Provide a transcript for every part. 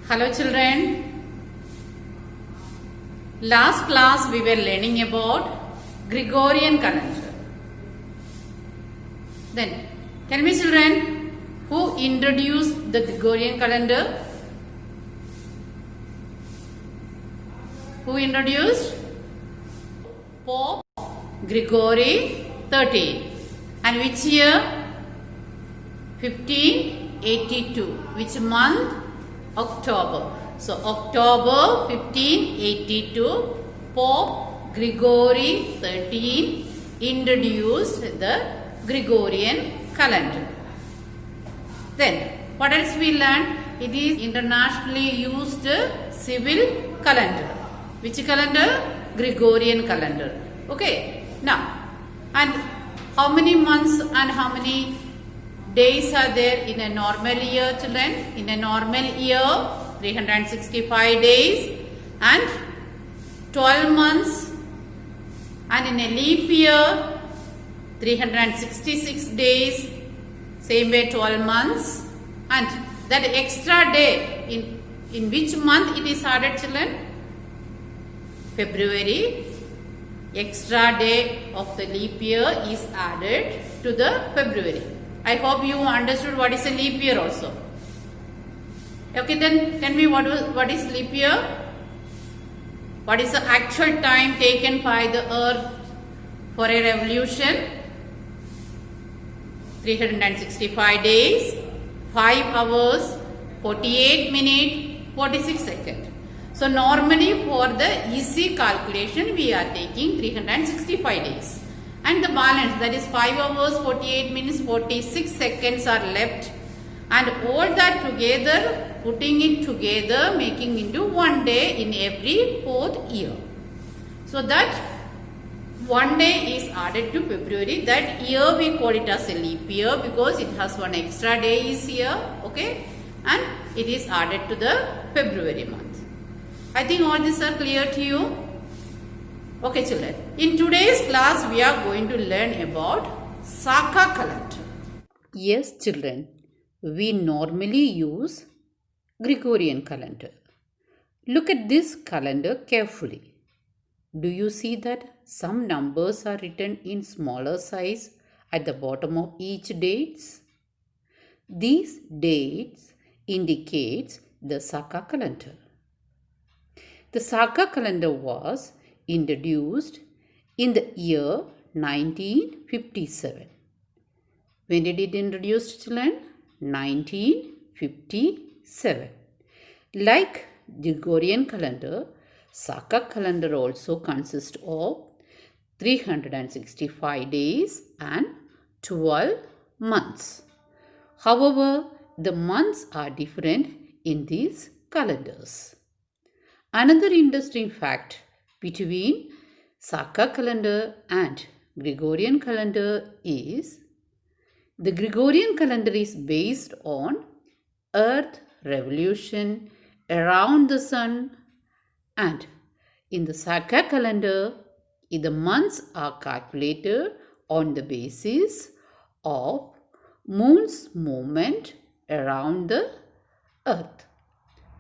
Hello children. Last class we were learning about Gregorian calendar. Then tell me children, who introduced the Gregorian calendar? Who introduced? Pope Gregory XIII. And which year? 1582. Which month? October. So October 1582, Pope Gregory XIII introduced the Gregorian calendar. Then what else we learned? It is internationally used civil calendar. Which calendar? Gregorian calendar. Okay. Now, and how many months and how many days are there in a normal year, children? In a normal year, 365 days and 12 months. And in a leap year, 366 days, same way 12 months. And that extra day, in which month it is added, children? February. Extra day of the leap year is added to the February. I hope you understood what is a leap year also. Okay, then tell me what is leap year? What is the actual time taken by the earth for a revolution? 365 days, 5 hours, 48 minutes, 46 seconds. So normally for the easy calculation we are taking 365 days. And the balance, that is 5 hours, 48 minutes, 46 seconds are left. And all that together, putting it together, making into one day in every 4th year. So that one day is added to February. That year we call it as a leap year because it has one extra day is here. Okay. And it is added to the February month. I think all these are clear to you. Okay children, in today's class we are going to learn about Saka calendar. Yes children, we normally use Gregorian calendar. Look at this calendar carefully. Do you see that some numbers are written in smaller size at the bottom of each dates? These dates indicates the Saka calendar. The Saka calendar was introduced in the year 1957. When did it introduced, children? 1957. Like Gregorian calendar, Saka calendar also consists of 365 days and 12 months. However, the months are different in these calendars. Another interesting fact between Saka calendar and Gregorian calendar is the Gregorian calendar is based on Earth revolution around the Sun, and in the Saka calendar the months are calculated on the basis of Moon's movement around the Earth.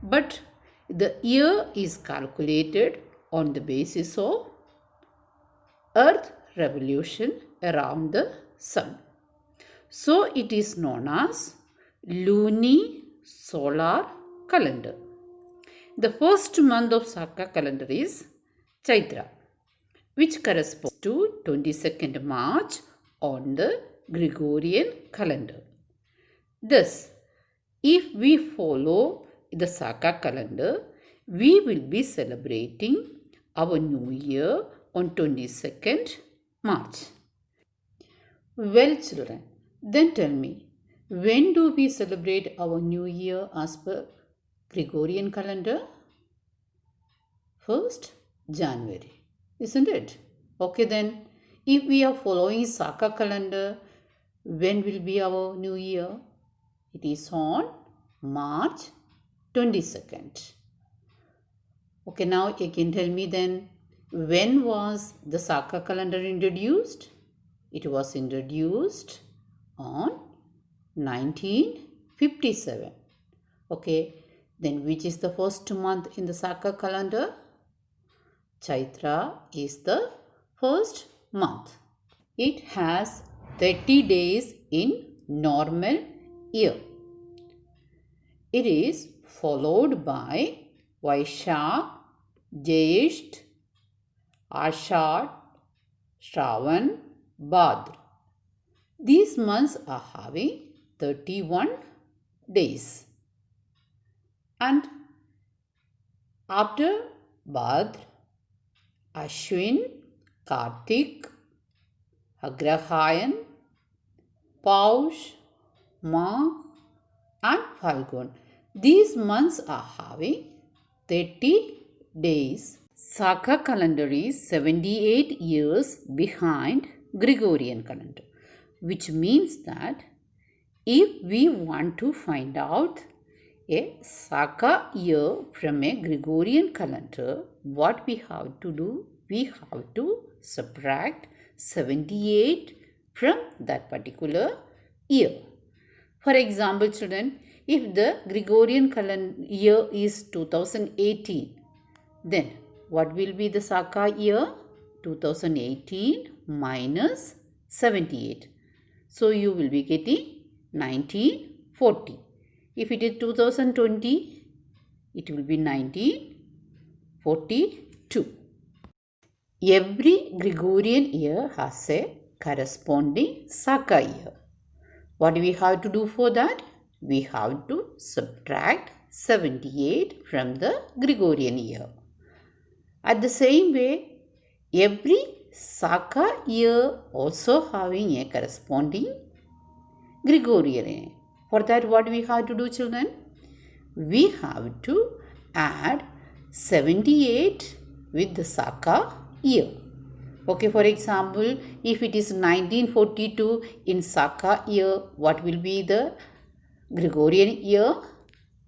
But the year is calculated on the basis of Earth revolution around the Sun. So it is known as lunisolar calendar. The first month of Saka calendar is Chaitra, which corresponds to 22nd March on the Gregorian calendar. Thus, if we follow the Saka calendar, we will be celebrating our new year on 22nd March. Well children, then tell me, when do we celebrate our new year as per Gregorian calendar? 1st January, isn't it? Okay then, if we are following Saka calendar, when will be our new year? It is on March 22nd. Okay, now again tell me then, when was the Saka calendar introduced? It was introduced on 1957. Okay, Then which is the first month in the Saka calendar? Chaitra is the first month. It has 30 days in normal year. It is followed by Vaishak, Jyesht, Ashad, Shravan, Bhadra. These months are having 31 days. And after Bhadra, Ashwin, Kartik, Agrahayan, Paush, Magh and Phalgun. These months are having 30 days. Saka calendar is 78 years behind Gregorian calendar, which means that if we want to find out a Saka year from a Gregorian calendar, what we have to do? We have to subtract 78 from that particular year. For example, children, if the Gregorian calendar year is 2018, then what will be the Saka year? 2018 minus 78. So you will be getting 1940. If it is 2020, it will be 1942. Every Gregorian year has a corresponding Saka year. What do we have to do for that? We have to subtract 78 from the Gregorian year. At the same way, every Saka year also having a corresponding Gregorian year. For that, what we have to do, children? We have to add 78 with the Saka year. Okay, for example, if it is 1942 in Saka year, what will be the Gregorian year?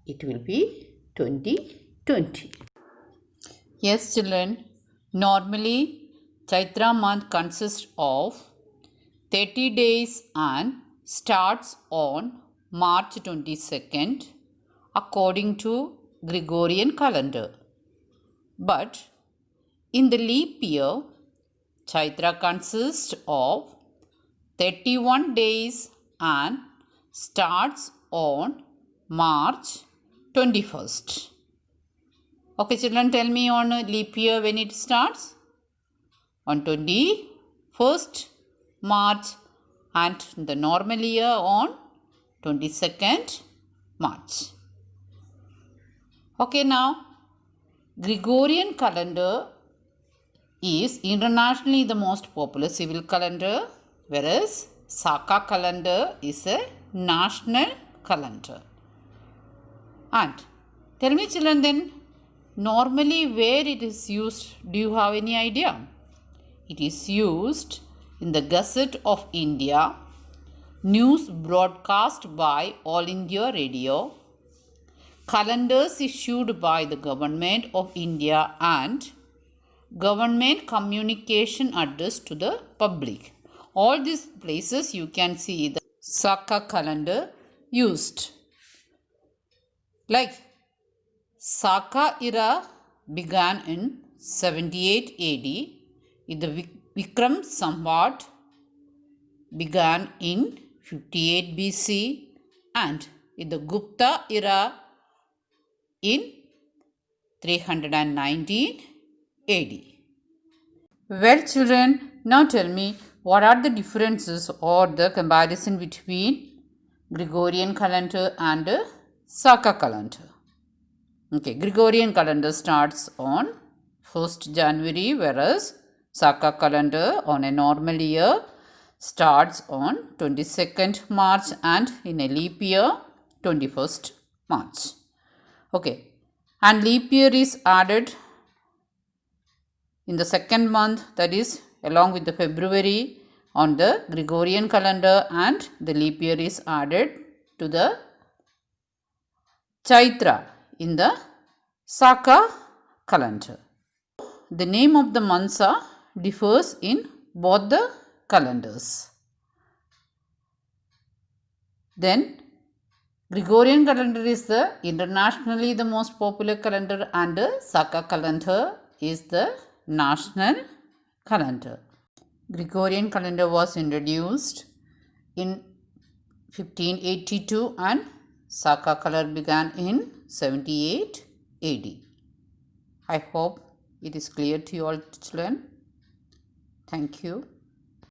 It will be 2020. Yes, children. Normally, Chaitra month consists of 30 days and starts on March 22nd according to Gregorian calendar. But in the leap year, Chaitra consists of 31 days and starts on March 21st. Okay, children, tell me on leap year when it starts? On 21st March, and the normal year on 22nd March. Okay, now Gregorian calendar is internationally the most popular civil calendar, whereas Saka calendar is a national calendar. And tell me, children, then normally where it is used, do you have any idea? It is used in the Gazette of India, news broadcast by All India Radio, calendars issued by the Government of India, and government communication address to the public. All these places you can see the Saka calendar used. Like Saka era began in 78 AD. The Vikram Samvat began in 58 BC and the Gupta era in 319 AD. Well, children, now tell me what are the differences or the comparison between Gregorian calendar and Saka calendar. Okay, Gregorian calendar starts on 1st January, whereas Saka calendar on a normal year starts on 22nd March and in a leap year 21st March. Okay, and leap year is added in the second month, that is along with the February on the Gregorian calendar, and the leap year is added to the Chaitra in the Saka calendar. The name of the months differs in both the calendars. Then Gregorian calendar is the internationally the most popular calendar, and Saka calendar is the national calendar. Gregorian calendar was introduced in 1582 and Saka calendar began in 78 AD. I hope it is clear to you all, children. Thank you.